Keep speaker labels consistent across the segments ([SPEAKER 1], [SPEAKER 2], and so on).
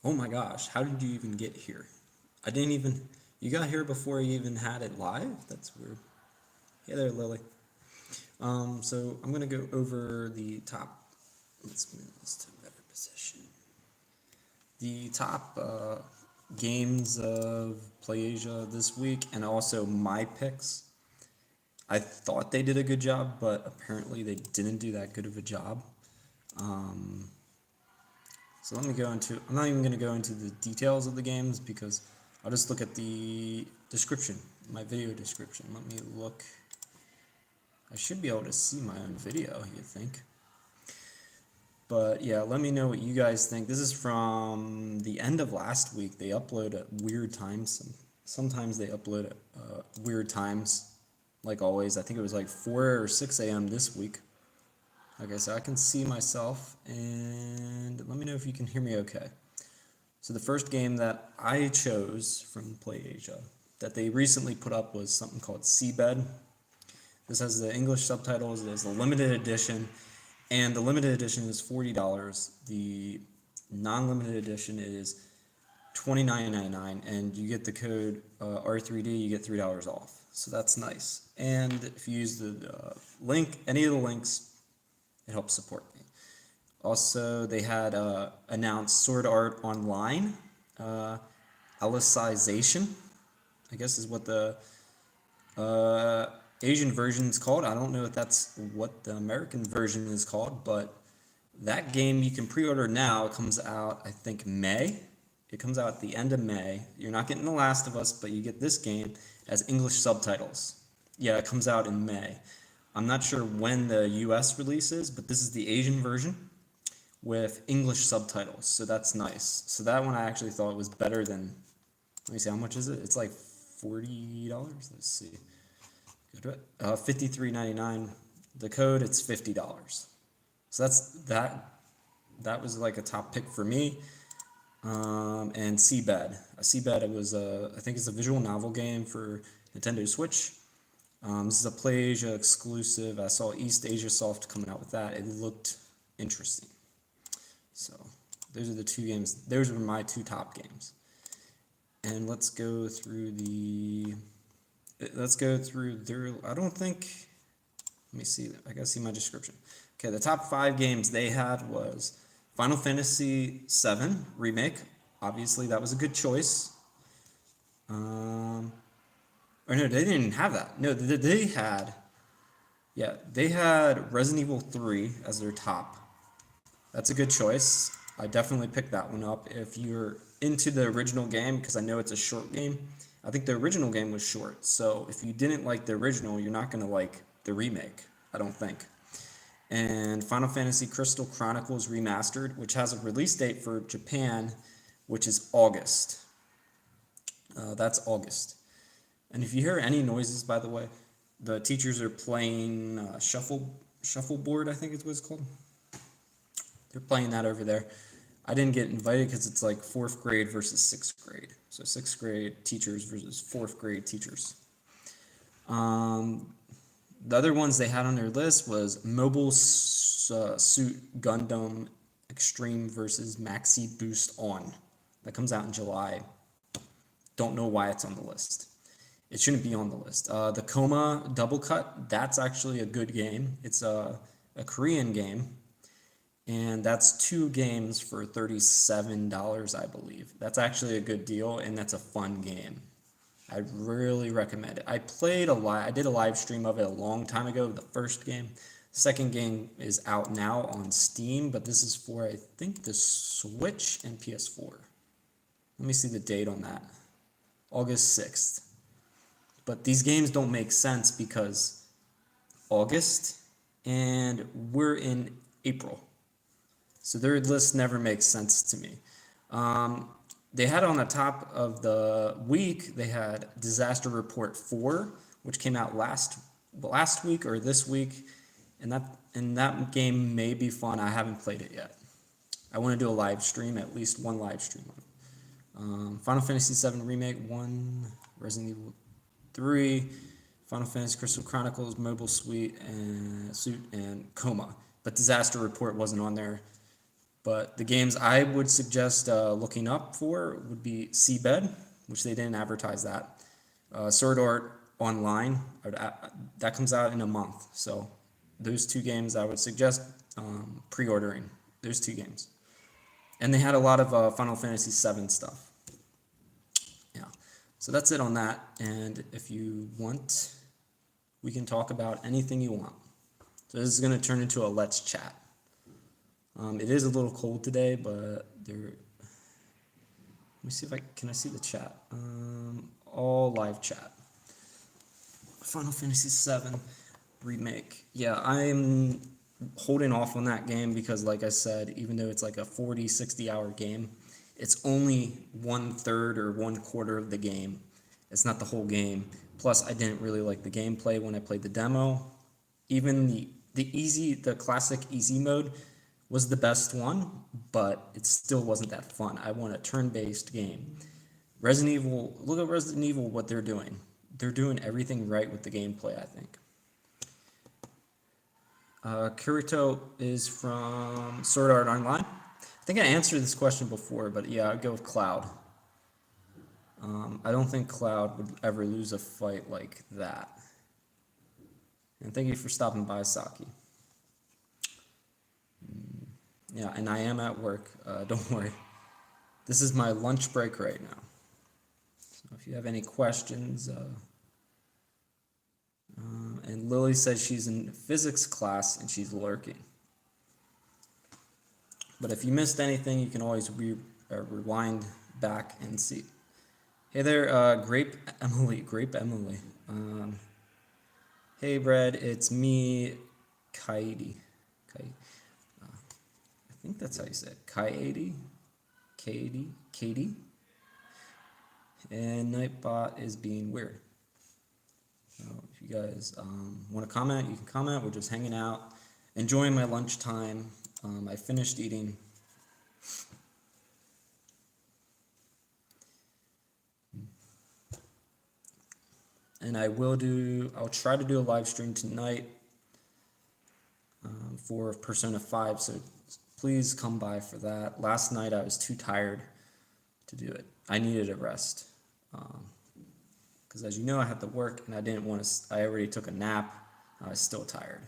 [SPEAKER 1] Oh my gosh, how did you even get here? I didn't even. You got here before you even had it live? That's weird. Hey there, Lily. So I'm gonna go over the top. Let's move this to a better position. The top games of PlayAsia this week, and also my picks. I thought they did a good job, but apparently they didn't do that good of a job. Um, so let me go into. I'm not even going to go into the details of the games because I'll just look at the description, my video description. Let me look. I should be able to see my own video, you think? But yeah, let me know what you guys think. This is from the end of last week. They upload at weird times. Sometimes they upload at weird times, like always. I think it was like 4 or 6 a.m. this week. Okay, so I can see myself, and let me know if you can hear me okay. So the first game that I chose from PlayAsia that they recently put up was something called Seabed. This has the English subtitles. There's a limited edition, and the limited edition is $40. The non-limited edition is $29.99, and you get the code R3D. You get $3 off. So that's nice. And if you use the link, any of the links, it helps support me. Also, they had announced Sword Art Online, Alicization, I guess is what the uh, Asian version is called. I don't know if that's what the American version is called, but that game you can pre-order now. It comes out, I think, May. It comes out at the end of May. You're not getting The Last of Us, but you get this game as English subtitles. Yeah, it comes out in May. I'm not sure when the US release is, but this is the Asian version with English subtitles, so that's nice. So that one I actually thought was better than. Let me see, how much is it? It's like $40. Let's see. Go to it. 53.99. The code, it's $50. So that's that. That was like a top pick for me. And Seabed. Seabed, it was I think it's a visual novel game for Nintendo Switch. This is a PlayAsia exclusive. I saw East Asia Soft coming out with that. It looked interesting. So those are the two games. Those were my two top games. And let's go through the. Let's go through their. I don't think. Let me see. I gotta see my description. Okay, the top 5 games they had was Final Fantasy VII Remake. Obviously, that was a good choice. Or no, they didn't have that. No, they had. Yeah, they had Resident Evil 3 as their top. That's a good choice. I definitely picked that one up if you're into the original game because I know it's a short game. I think the original game was short, so if you didn't like the original, you're not going to like the remake, I don't think. And Final Fantasy Crystal Chronicles Remastered, which has a release date for Japan, which is August. That's August. And if you hear any noises, by the way, the teachers are playing shuffleboard, I think is what it's called. They're playing that over there. I didn't get invited because it's like 4th grade versus 6th grade. So 6th grade teachers versus 4th grade teachers. The other ones they had on their list was Mobile Suit Gundam Extreme versus Maxiboost ON. That comes out in July. Don't know why it's on the list. It shouldn't be on the list. The Coma Double Cut, that's actually a good game. It's a Korean game, and that's 2 games for $37, I believe. That's actually a good deal, and that's a fun game. I really recommend it. I did a live stream of it a long time ago, the first game. Second game is out now on Steam, but this is for, I think, the Switch and PS4. Let me see the date on that. August 6th. But these games don't make sense because August and we're in April. So their list never makes sense to me. They had on the top of the week, they had Disaster Report 4, which came out last week or this week, and that game may be fun. I haven't played it yet. I want to do a live stream, at least one live stream on it. Final Fantasy VII Remake 1, Resident Evil 3, Final Fantasy Crystal Chronicles, Mobile Suit, and Coma. But Disaster Report wasn't on there. But the games I would suggest looking up for would be Seabed, which they didn't advertise that. Sword Art Online, that comes out in a month. So those two games I would suggest pre-ordering. Those two games. And they had a lot of Final Fantasy VII stuff. Yeah. So that's it on that. And if you want, we can talk about anything you want. So this is going to turn into a let's chat. It is a little cold today, but there. Let me see if can I see the chat. All live chat. Final Fantasy VII Remake. Yeah, I'm holding off on that game because, like I said, even though it's like a 40, 60-hour game, it's only 1/3 or 1/4 of the game. It's not the whole game. Plus, I didn't really like the gameplay when I played the demo. Even the classic easy mode was the best one, but it still wasn't that fun. I want a turn-based game. Resident Evil, look at Resident Evil, what they're doing. They're doing everything right with the gameplay, I think. Kirito is from Sword Art Online. I think I answered this question before, but yeah, I'd go with Cloud. I don't think Cloud would ever lose a fight like that. And thank you for stopping by, Saki. Yeah, and I am at work. Don't worry. This is my lunch break right now. So if you have any questions, and Lily says she's in physics class and she's lurking. But if you missed anything, you can always rewind back and see. Hey there, Grape Emily. Hey, Brad, it's me, Kaidi. I think that's how you say it. Katie. And Nightbot is being weird. So if you guys want to comment, you can comment. We're just hanging out, enjoying my lunchtime. I finished eating. And I'll try to do a live stream tonight for Persona 5, so please come by for that. Last night I was too tired to do it. I needed a rest. Because as you know, I had to work and I didn't want to, I already took a nap. I was still tired.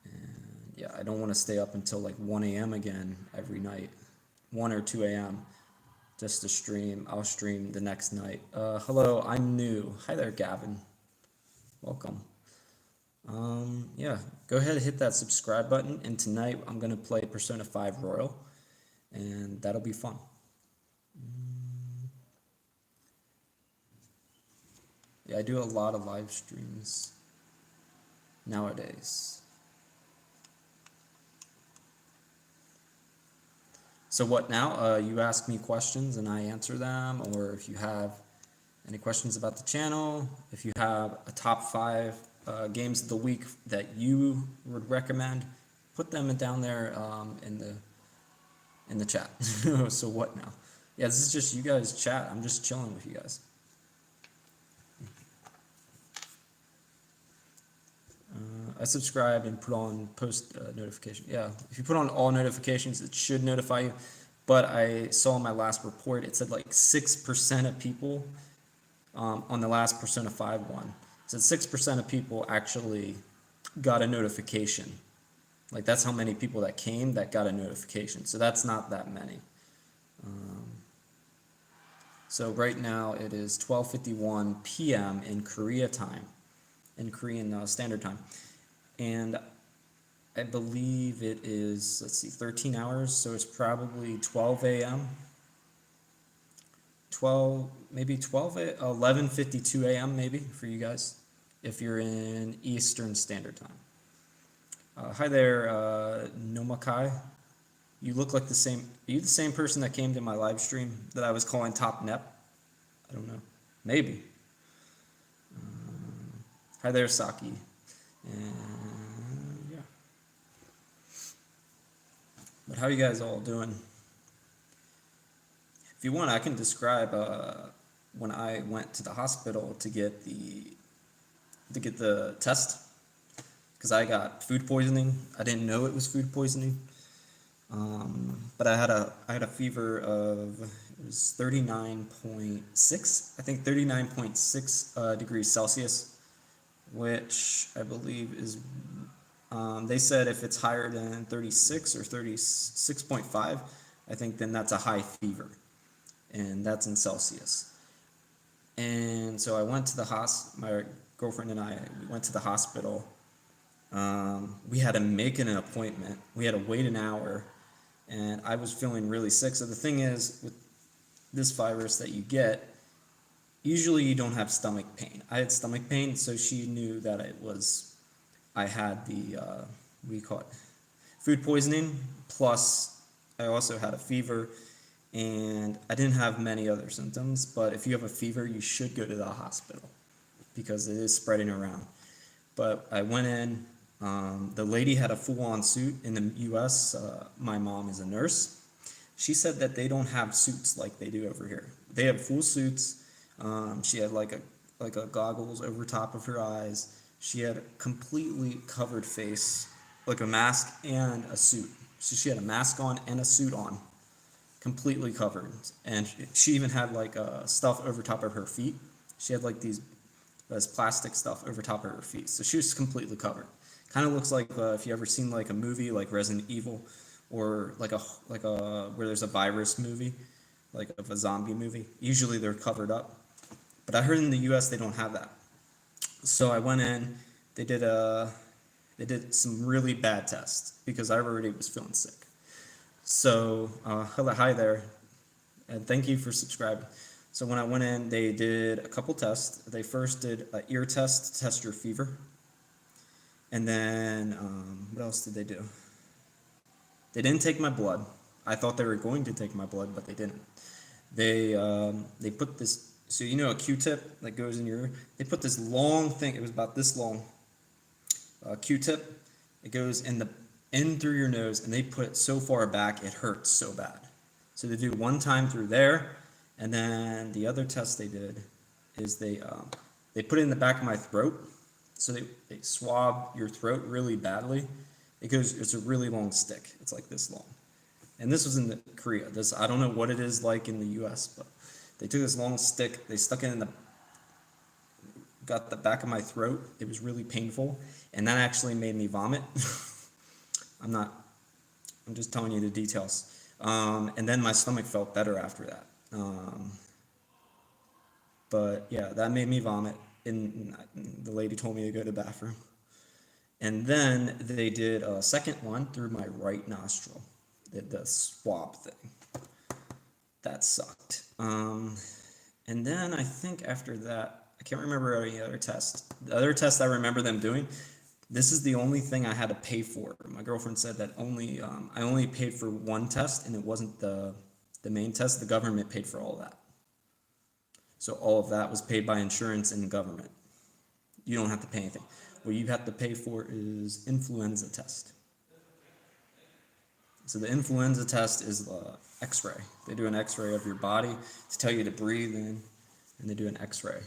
[SPEAKER 1] And yeah, I don't want to stay up until like 1 a.m. again every night, 1 or 2 a.m. just to stream. I'll stream the next night. Hello, I'm new. Hi there, Gavin. Welcome. Yeah, go ahead and hit that subscribe button. And tonight I'm going to play Persona 5 Royal. And that'll be fun. Yeah, I do a lot of live streams nowadays. So what now? You ask me questions and I answer them, or if you have any questions about the channel, if you have a top 5 games of the week that you would recommend, put them down there in the chat. So what now? Yeah, this is just you guys chat. I'm just chilling with you guys. I subscribed and put on post notification. Yeah, if you put on all notifications, it should notify you. But I saw in my last report, it said like 6% of people on the last Persona 5 one. It said 6% of people actually got a notification. Like that's how many people that came that got a notification. So that's not that many. So right now it is 12:51 p.m. in Korea time, in Korean Standard Time. And I believe it is, let's see, 13 hours, so it's probably 12 a.m. 11:52 a.m. maybe for you guys, if you're in Eastern Standard Time. Hi there, Nomakai. You look like the same, are you the same person that came to my live stream that I was calling Top Nep? I don't know, maybe. Hi there, Saki. And yeah. But how are you guys all doing? If you want, I can describe when I went to the hospital to get the test, because I got food poisoning. I didn't know it was food poisoning. But I had a fever of, it was 39.6, I think 39.6 degrees Celsius, which I believe is, they said if it's higher than 36 or 36.5, I think then that's a high fever, and that's in Celsius. And so I went to the my girlfriend and I, we went to the hospital. We had to make an appointment. We had to wait an hour, and I was feeling really sick. So the thing is, with this virus that you get, usually you don't have stomach pain. I had stomach pain, so she knew that I had the, what do you call it, food poisoning, plus I also had a fever, and I didn't have many other symptoms, but if you have a fever, you should go to the hospital because it is spreading around. But I went in, the lady had a full-on suit. In the US, my mom is a nurse. She said that they don't have suits like they do over here. They have full suits. She had like a goggles over top of her eyes. She had a completely covered face, like a mask and a suit. So she had a mask on and a suit on, completely covered. And she even had like stuff over top of her feet. She had like this plastic stuff over top of her feet. So she was completely covered. Kind of looks like if you ever seen like a movie like Resident Evil, or like a where there's a virus movie, like of a zombie movie. Usually they're covered up. But I heard in the US they don't have that. So I went in, they did some really bad tests because I already was feeling sick. So hello, hi there, and thank you for subscribing. So when I went in, they did a couple tests. They first did an ear test to test your fever. And then, what else did they do? They didn't take my blood. I thought they were going to take my blood, but they didn't. They put this, so you know a Q-tip that goes in your ear? They put this long thing, it was about this long, Q-tip. It goes in through your nose, and they put it so far back, it hurts so bad. So they do one time through there, and then the other test they did is they put it in the back of my throat. So they swab your throat really badly. It's a really long stick. It's like this long. And this was in Korea. I don't know what it is like in the US, but they took this long stick, they stuck it got the back of my throat. It was really painful, and that actually made me vomit. I'm just telling you the details. And then my stomach felt better after that. But yeah, that made me vomit. And the lady told me to go to the bathroom. And then they did a second one through my right nostril, the swab thing. That sucked. And then I think after that, I can't remember any other test. The other test I remember them doing, this is the only thing I had to pay for. My girlfriend said that I only paid for one test, and it wasn't the main test. The government paid for all of that. So all of that was paid by insurance and the government. You don't have to pay anything. What you have to pay for is influenza test. So the influenza test is the x-ray. They do an x-ray of your body to tell you to breathe in, and they do an x-ray.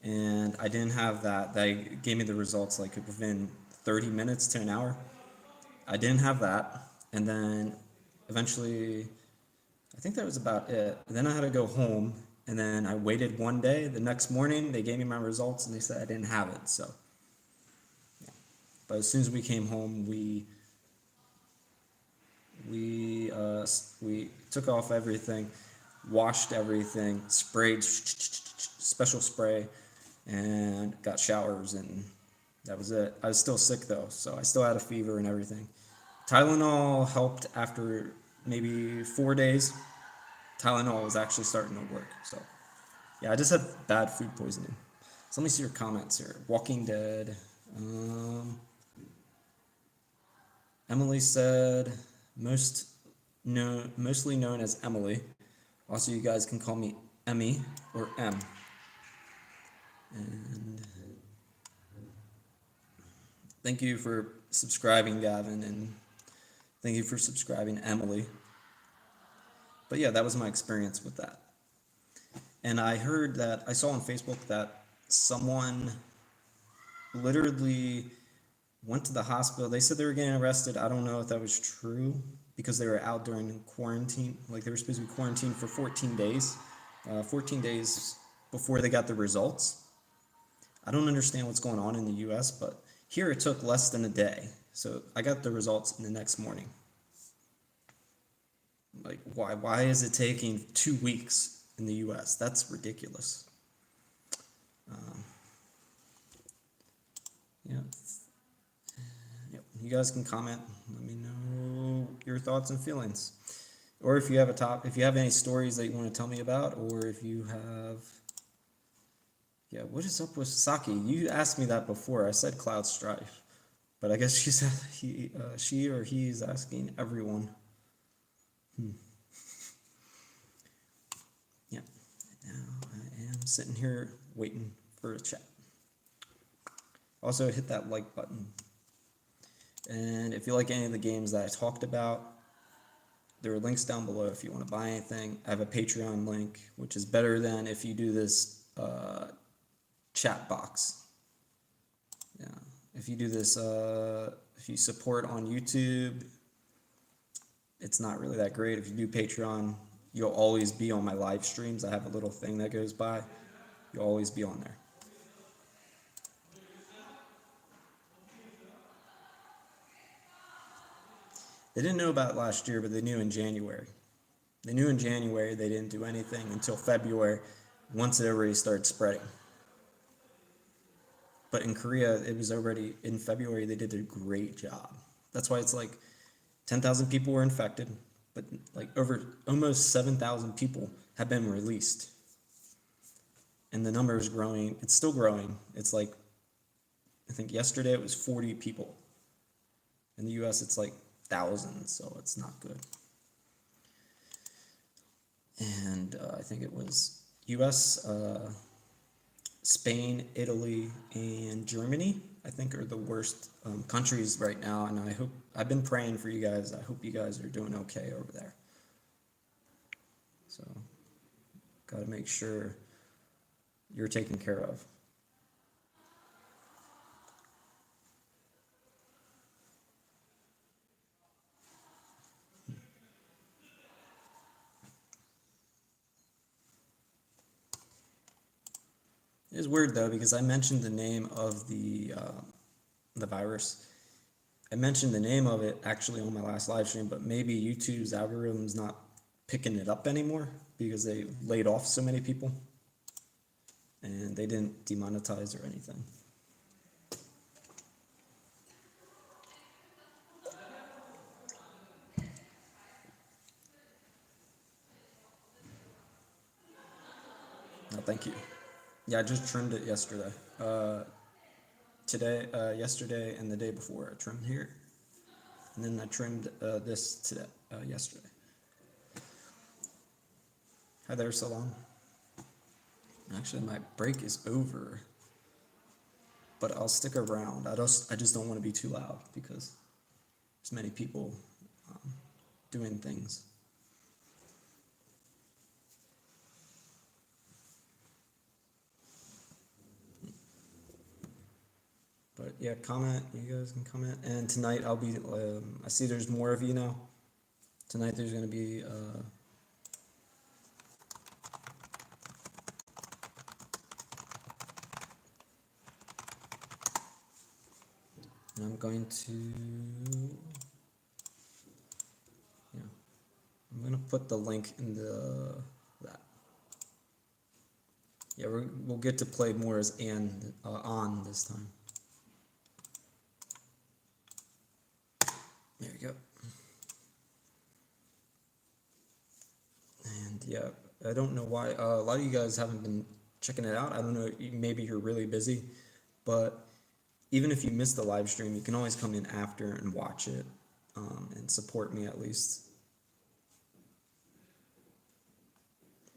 [SPEAKER 1] And I didn't have that. They gave me the results like within 30 minutes to an hour. I didn't have that. And then eventually, I think that was about it. And then I had to go home, and then I waited one day. The next morning, they gave me my results, and they said I didn't have it. So, yeah. But as soon as we came home, we took off everything, washed everything, sprayed special spray, and got showers, and that was it. I was still sick though, so I still had a fever and everything. Tylenol helped after maybe 4 days. Tylenol was actually starting to work. So yeah, I just had bad food poisoning. So let me see your comments here. Walking Dead. Emily said mostly known as Emily. Also, you guys can call me Emmy or M. And thank you for subscribing, Gavin, and thank you for subscribing, Emily. But yeah, that was my experience with that. And I saw on Facebook that someone literally went to the hospital. They said they were getting arrested. I don't know if that was true because they were out during quarantine. Like they were supposed to be quarantined for 14 days. 14 days before they got the results. I don't understand what's going on in the US, but here it took less than a day. So I got the results the next morning. Like, why is it taking 2 weeks in the US? That's ridiculous. Yeah. Yep. You guys can comment. Let me know your thoughts and feelings. Or if you have if you have any stories that you want to tell me about, or if you have, yeah, what is up with Saki? You asked me that before. I said Cloud Strife, but I guess she or he's asking everyone. Yeah. Now I am sitting here waiting for a chat. Also hit that like button. And if you like any of the games that I talked about, there are links down below if you want to buy anything. I have a Patreon link, which is better than if you do this chat box. Yeah, if you do this, if you support on YouTube, it's not really that great. If you do Patreon, you'll always be on my live streams. I have a little thing that goes by. You'll always be on there. They didn't know about it last year, but they knew in January. They knew in January. They didn't do anything until February, once it already started spreading. But in Korea, it was already in February. They did a great job. That's why it's like 10,000 people were infected, but like over almost 7,000 people have been released. And the number is growing. It's still growing. It's like, I think yesterday it was 40 people. In the US, it's like thousands, so it's not good. And I think it was US, Spain, Italy, and Germany, I think, are the worst countries right now. And I've been praying for you guys. I hope you guys are doing okay over there. So, got to make sure you're taken care of. It's weird though, because I mentioned the name of the virus. I mentioned the name of it actually on my last live stream, but maybe YouTube's algorithm's not picking it up anymore because they laid off so many people and they didn't demonetize or anything. No, thank you. Yeah, I just trimmed it yesterday. Yesterday and the day before, I trimmed here. And then I trimmed this today, yesterday. Hi there, Salon. Actually, my break is over. But I'll stick around. I just don't want to be too loud because there's many people doing things. But yeah, comment. You guys can comment. And tonight I'll be. I see there's more of you now. Tonight there's gonna be. I'm going to. Yeah, I'm gonna put the link in that. Yeah, we'll get to play more as on this time. There you go. And yeah, I don't know why a lot of you guys haven't been checking it out. I don't know, maybe you're really busy, but even if you miss the live stream, you can always come in after and watch it and support me at least.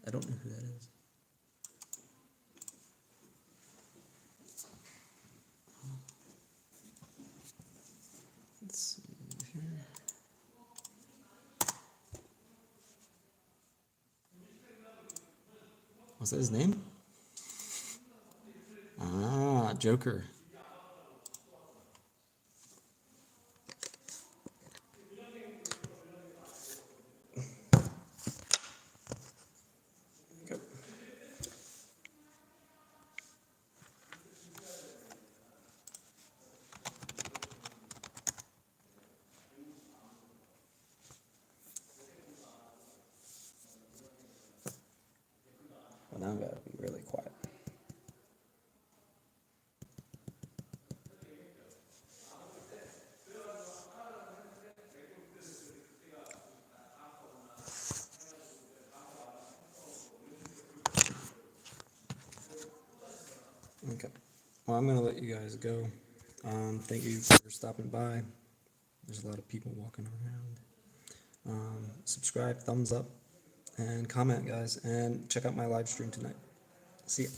[SPEAKER 1] I don't know who that is. Let's see here. What's that his name? Ah, Joker. I've got to be really quiet. Okay. Well, I'm going to let you guys go. Thank you for stopping by. There's a lot of people walking around. Subscribe, thumbs up, and comment, guys. And check out my live stream tonight. See ya.